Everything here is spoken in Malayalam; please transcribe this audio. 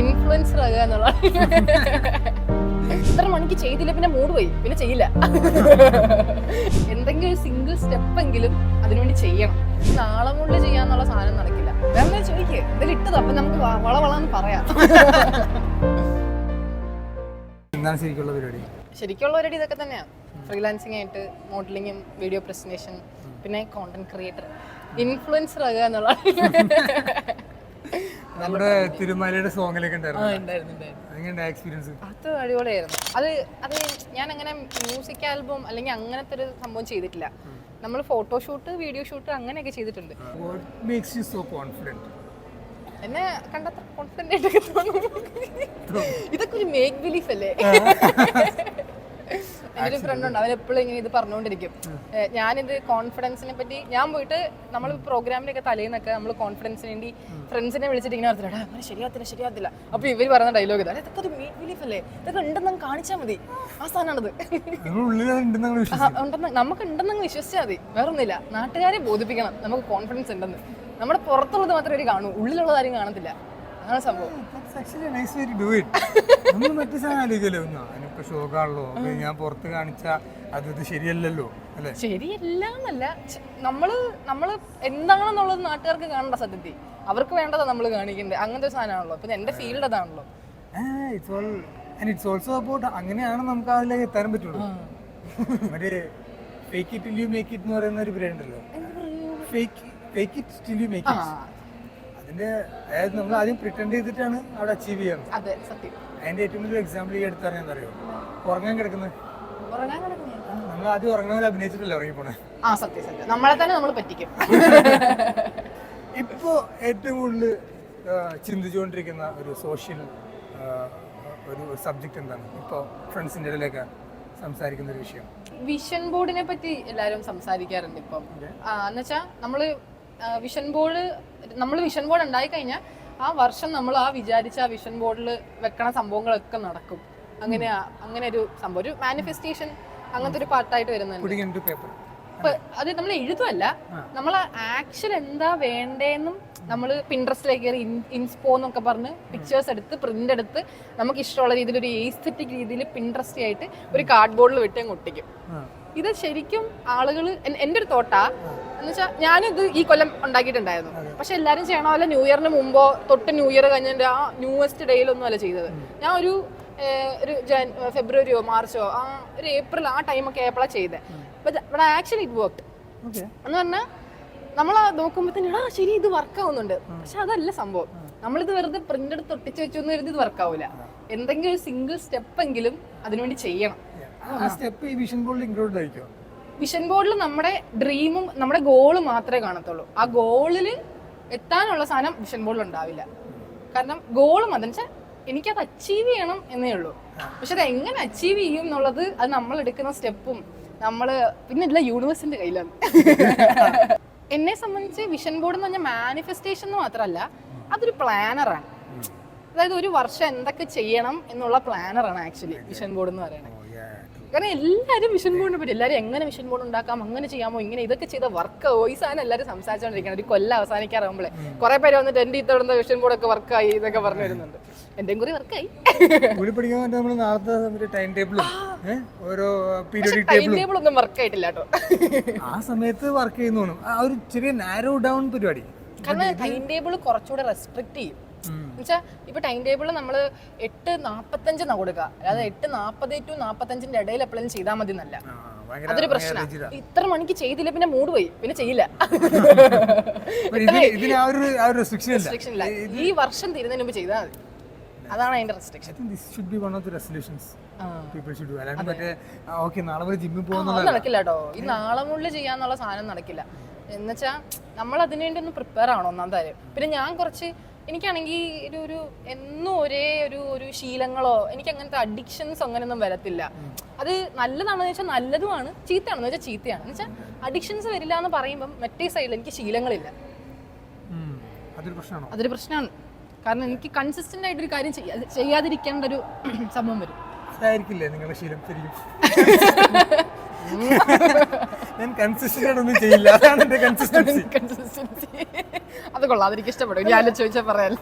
ഇൻഫ്ലുവൻസർ ആകുക എന്നുള്ള ഇത്ര മണിക്ക് ചെയ്തില്ല പിന്നെ മൂഡ് പോയി പിന്നെ ചെയ്യില്ല. എന്തെങ്കിലും ഒരു സിംഗിൾ സ്റ്റെപ്പ് എങ്കിലും അതിനുവേണ്ടി ചെയ്യണം. നാളെ കൊണ്ട് ചെയ്യാന്നുള്ള സാധനം നടക്കില്ല. വേറെ ചോദിക്കേ എന്തെങ്കിലും ഇട്ടത് അപ്പൊ നമുക്ക് വളവളാന്ന് പറയാം. ശരിക്കുള്ള പരിപാടി ഇതൊക്കെ തന്നെയാണ്. ഫ്രീലാൻസിങ് ആയിട്ട് മോഡലിങ്ങും വീഡിയോ പ്രസന്റേഷൻ പിന്നെ കോണ്ടന്റ് ക്രിയേറ്റർ ഇൻഫ്ലുവൻസർ ആകുക എന്നുള്ള. നമ്മുടെ തിരുമലയുടെ സോങ്ങിലൊക്കെ എക്സ്പീരിയൻസ് അത് അടിപൊളിയായിരുന്നു. അത് ഞാൻ അങ്ങനെ മ്യൂസിക് ആൽബം അല്ലെങ്കിൽ അങ്ങനത്തെ ഒരു സംഭവം ചെയ്തിട്ടില്ല. നമ്മൾ ഫോട്ടോഷൂട്ട് വീഡിയോ ഷൂട്ട് അങ്ങനെയൊക്കെ ചെയ്തിട്ടുണ്ട്. എന്നെ കണ്ടത്ര കോൺഫിഡന്റ് ആയിട്ടൊക്കെ തോന്നുന്നു. ഇതൊക്കെ ഒരു മേക്ക് ബിലീഫ് അല്ലേ? എൻ്റെ ഒരു ഫ്രണ്ട് ഉണ്ട്, അവൻ എപ്പോഴും ഇങ്ങനെ ഇത് പറഞ്ഞുകൊണ്ടിരിക്കും. ഞാനിത് കോൺഫിഡൻസിനെ പറ്റി ഞാൻ പോയിട്ട് നമ്മൾ പ്രോഗ്രാമിലൊക്കെ തലേന്നൊക്കെ നമ്മൾ കോൺഫിഡൻസിന് വേണ്ടി ഫ്രണ്ട്സിനെ വിളിച്ചിട്ട് ഇങ്ങനെ പറഞ്ഞില്ല അങ്ങനെ ശരിയാത്തില്ല. അപ്പൊ ഇവർ പറയുന്ന ഡയലോഗ് ഇതാണ്, ഇതൊക്കെ ഒരു മേക്ക് ബിലീഫ് അല്ലേ, ഇതൊക്കെ ഉണ്ടെന്ന് കാണിച്ചാൽ മതി. ആ സാധനമാണത്. നമുക്ക് ഉണ്ടെന്നങ്ങ് വിശ്വസിച്ചാൽ മതി, വേറൊന്നുമില്ല. നാട്ടുകാരെ ബോധിപ്പിക്കണം നമുക്ക് കോൺഫിഡൻസ് ഉണ്ടെന്ന്. നമ്മുടെ പുറത്തുള്ളത് മാത്രമേ ഒരു കാണൂ, ഉള്ളിലുള്ള കാര്യം കാണത്തില്ല. അങ്ങനെ സംഭവം. ഞാൻ പുറത്ത് കാണിച്ച അത് ശരിയല്ലല്ലോ അല്ലേ? ശരിയല്ല എന്നല്ല, നമ്മള് എന്താണെന്നുള്ളത് നാട്ടുകാർക്ക് കാണണ്ട. സത്യത്തിൽ അവർക്ക് വേണ്ടതാ നമ്മൾ കാണിക്കണ്ടേ. അങ്ങനത്തെ ഒരു സാധനമാണല്ലോ. പിന്നെ എന്റെ ഫീൽഡ് അതാണല്ലോ. അങ്ങനെയാണ് നമുക്ക് അതിലേക്ക് എത്താൻ പറ്റുള്ളൂ. മറ്റേ fake it till you make it എന്ന് പറയുന്ന ഒരു ബ്രാൻഡ് ഉണ്ടല്ലോ. Fake it till you make it. അതിന്റെ അതായത് നമ്മൾ ആദ്യം പ്രിറ്റൻഡ് ചെയ്തിട്ടാണ് അവിടെ അച്ചീവ് ചെയ്യുന്നത്. അതെ, സത്യം. അതിന്റെ ഏറ്റവും വലിയ എക്സാമ്പിൾ ഈ എടുത്ത് പറഞ്ഞാൽ അറിയോ? ഉറങ്ങാൻ കിടക്കുന്നത് നമ്മൾ ആദ്യം ഉറങ്ങാൻ അഭിനയിച്ചിട്ടല്ലേ ഉറങ്ങിപ്പോണേ. നമ്മളെ തന്നെ നമ്മൾ പറ്റിക്കും. ഇപ്പോ ഏറ്റവും കൂടുതൽ ചിന്തിച്ചുകൊണ്ടിരിക്കുന്ന ഒരു സോഷ്യൽ ഒരു സബ്ജക്ട് എന്താണ് ഇപ്പോൾ ഫ്രണ്ട്സിന്റെ ഇടയിലൊക്കെ സംസാരിക്കുന്ന ഒരു വിഷയം? വിഷൻ ബോർഡിനെ പറ്റി എല്ലാവരും സംസാരിക്കാറുണ്ട് ഇപ്പം. എന്നുവെച്ചാൽ നമ്മൾ വിഷൻ ബോർഡ് ഉണ്ടായി കഴിഞ്ഞാൽ ആ വർഷം നമ്മൾ വിചാരിച്ച ആ വിഷൻ ബോർഡിൽ വെക്കണ സംഭവങ്ങളൊക്കെ നടക്കും. അങ്ങനെ ഒരു സംഭവം, ഒരു മാനിഫെസ്റ്റേഷൻ അങ്ങനത്തെ ഒരു പാർട്ടായിട്ട് വരുന്നുണ്ട്. അത് നമ്മൾ എഴുതുമല്ല, നമ്മൾ ആക്ഷൻ എന്താ വേണ്ടേന്നും നമ്മൾ പിൻട്രസ്റ്റിലേക്ക് കയറി ഇൻസ്പോ എന്നൊക്കെ പറഞ്ഞ് പിക്ചേഴ്സ് എടുത്ത് പ്രിന്റ് എടുത്ത് നമുക്ക് ഇഷ്ടമുള്ള രീതിയിൽ ഒരു എസ്തെറ്റിക് രീതിയിൽ പിൻട്രസ്റ്റി ആയിട്ട് ഒരു കാർഡ് ബോർഡിൽ വെട്ടി അങ്ങ് ഒട്ടിക്കും. ഇത് ശരിക്കും ആളുകൾ എൻ്റെ ഒരു തോട്ടാ എന്ന് വെച്ചാൽ ഞാനിത് ഈ കൊല്ലം ഉണ്ടാക്കിയിട്ടുണ്ടായിരുന്നു. പക്ഷെ എല്ലാവരും ചെയ്യണ പോലെ ന്യൂ ഇയറിന് മുമ്പോ തൊട്ട് ന്യൂ ഇയർ കഴിഞ്ഞതിൻ്റെ ആ ന്യൂവസ്റ്റ് ഡേയിലൊന്നും അല്ല ചെയ്തത്. ഞാൻ ഒരു ഫെബ്രുവരിയോ മാർച്ചോ ഒരു ഏപ്രിൽ ആ ടൈമൊക്കെ ആയപ്പോഴാണ് ചെയ്തത്. ബട്ട് ആക്ച്വലി ഇറ്റ് വർക്ക്ഡ് എന്ന് പറഞ്ഞാൽ നമ്മൾ നോക്കുമ്പോഴത്തേനും ശരി ഇത് വർക്ക് ആവുന്നുണ്ട്. പക്ഷെ അതല്ല സംഭവം. നമ്മളിത് വെറുതെ പ്രിന്റ് എടുത്ത് ഒട്ടിച്ച് വെച്ചു എന്ന് കരുതി ഇത് വർക്ക് ആവില്ല. എന്തെങ്കിലും ഒരു സിംഗിൾ സ്റ്റെപ്പ് എങ്കിലും അതിനുവേണ്ടി ചെയ്യണം. വിഷൻ ബോർഡിൽ നമ്മുടെ ഡ്രീമും നമ്മുടെ ഗോളും മാത്രമേ കാണത്തുള്ളൂ. ആ ഗോളിൽ എത്താനുള്ള സാധനം വിഷൻ ബോർഡിൽ ഉണ്ടാവില്ല. കാരണം ഗോളും അതെന്ന് വെച്ചാൽ എനിക്കത് അച്ചീവ് ചെയ്യണം എന്നേ ഉള്ളൂ. പക്ഷെ അത് എങ്ങനെ അച്ചീവ് ചെയ്യും എന്നുള്ളത് അത് നമ്മൾ എടുക്കുന്ന സ്റ്റെപ്പും പിന്നെ എല്ലാ യൂണിവേഴ്സിന്റെ കയ്യിലാണ്. എന്നെ സംബന്ധിച്ച് വിഷൻ ബോർഡ് എന്ന് പറഞ്ഞാൽ മാനിഫെസ്റ്റേഷൻ എന്ന് മാത്രമല്ല, അതൊരു പ്ലാനറാണ്. അതായത് ഒരു വർഷം എന്തൊക്കെ ചെയ്യണം എന്നുള്ള പ്ലാനറാണ് ആക്ച്വലി വിഷൻ ബോർഡ് എന്ന് പറയുന്നത്. കാരണം എല്ലാവരും വിഷൻ ബോർഡിനെ പറ്റി എല്ലാവരും എങ്ങനെ വിഷൻ ബോർഡ് ഉണ്ടാക്കാം, അങ്ങനെ ചെയ്യാമോ, ഇങ്ങനെ ഇതൊക്കെ ചെയ്ത വർക്കാവോ, ഈ സാധനം എല്ലാവരും സംസാരിച്ചുകൊണ്ടിരിക്കണം. ഒരു കൊല്ലം അവസാനിക്കാറാകുമ്പോഴേ കുറെ പേര് വന്നിട്ട് എൻ്റെ ഇത്തവണ വിഷൻ ബോർഡൊക്കെ വർക്കായി ഇതൊക്കെ പറഞ്ഞു വരുന്നുണ്ട്. എന്റെയും കൂടി വർക്കായി. ടൈം ടേബിൾ ഒന്നും വർക്ക് ആയിട്ടില്ല കേട്ടോ. ആ സമയത്ത് വർക്ക് ചെയ്യുന്നു ഒരു ചെറിയ നാരോ ഡൗൺ പരിപാടി. കാരണം ടൈം ടേബിൾ കുറച്ചുകൂടെ റെസ്ട്രിക്ട് ചെയ്യും. എന്നുവെച്ചാൽ ഇപ്പൊ ടൈം ടേബിൾ നമ്മൾ 8:45 കൊടുക്കുക, അതായത് 8:40 to 45 ഇടയിൽ എപ്പോഴും ചെയ്താൽ മതി എന്നല്ല. അതൊരു പ്രശ്നമാണ്. ഇത്ര മണിക്ക് ചെയ്തില്ല പിന്നെ മൂഡ് പോയി പിന്നെ ചെയ്യില്ല. ഈ വർഷം തീരുന്നതിന് മുമ്പ് ചെയ്താൽ മതി. അതാണ് അതിന്റെ റെസ്ട്രിക്ഷൻ. നടക്കില്ല കേട്ടോ. ഈ നാളെ മുകളിൽ ചെയ്യാന്നുള്ള സാധനം നടക്കില്ല. എന്നുവെച്ചാൽ നമ്മൾ അതിനു വേണ്ടി ഒന്ന് പ്രിപ്പയർ ആവണം ഒന്നാം കാര്യം. പിന്നെ ഞാൻ എനിക്കാണെങ്കിൽ ഒരു എന്നും ഒരേ ഒരു ശീലങ്ങളോ എനിക്ക് അങ്ങനത്തെ അഡിക്ഷൻസ് അങ്ങനെയൊന്നും വരത്തില്ല. അത് നല്ലതാണെന്ന് വെച്ചാൽ നല്ലതുമാണ്, ചീത്തയാണെന്ന് വെച്ചാൽ ചീത്തയാണ്. എന്ന് വെച്ചാൽ അഡിക്ഷൻസ് വരില്ല എന്ന് പറയുമ്പോൾ മറ്റേ സൈഡിൽ എനിക്ക് ശീലങ്ങളില്ല. അതൊരു പ്രശ്നമാണ്. കാരണം എനിക്ക് കൺസിസ്റ്റന്റ് ആയിട്ടൊരു കാര്യം ചെയ്യാതിരിക്കേണ്ട ഒരു സംഭവം വരും. നിങ്ങളുടെ ശീലം ശരിക്കും ഞാൻ കൺസിസ്റ്റന്റ് ഒന്നും ചെയ്യില്ല. അതാണ് എന്റെ കൺസിസ്റ്റൻസി. അത് കൊള്ളാം, അതെനിക്ക് ഇഷ്ടപ്പെടും. ഞാൻ ചോദിച്ചാൽ പറയാൻ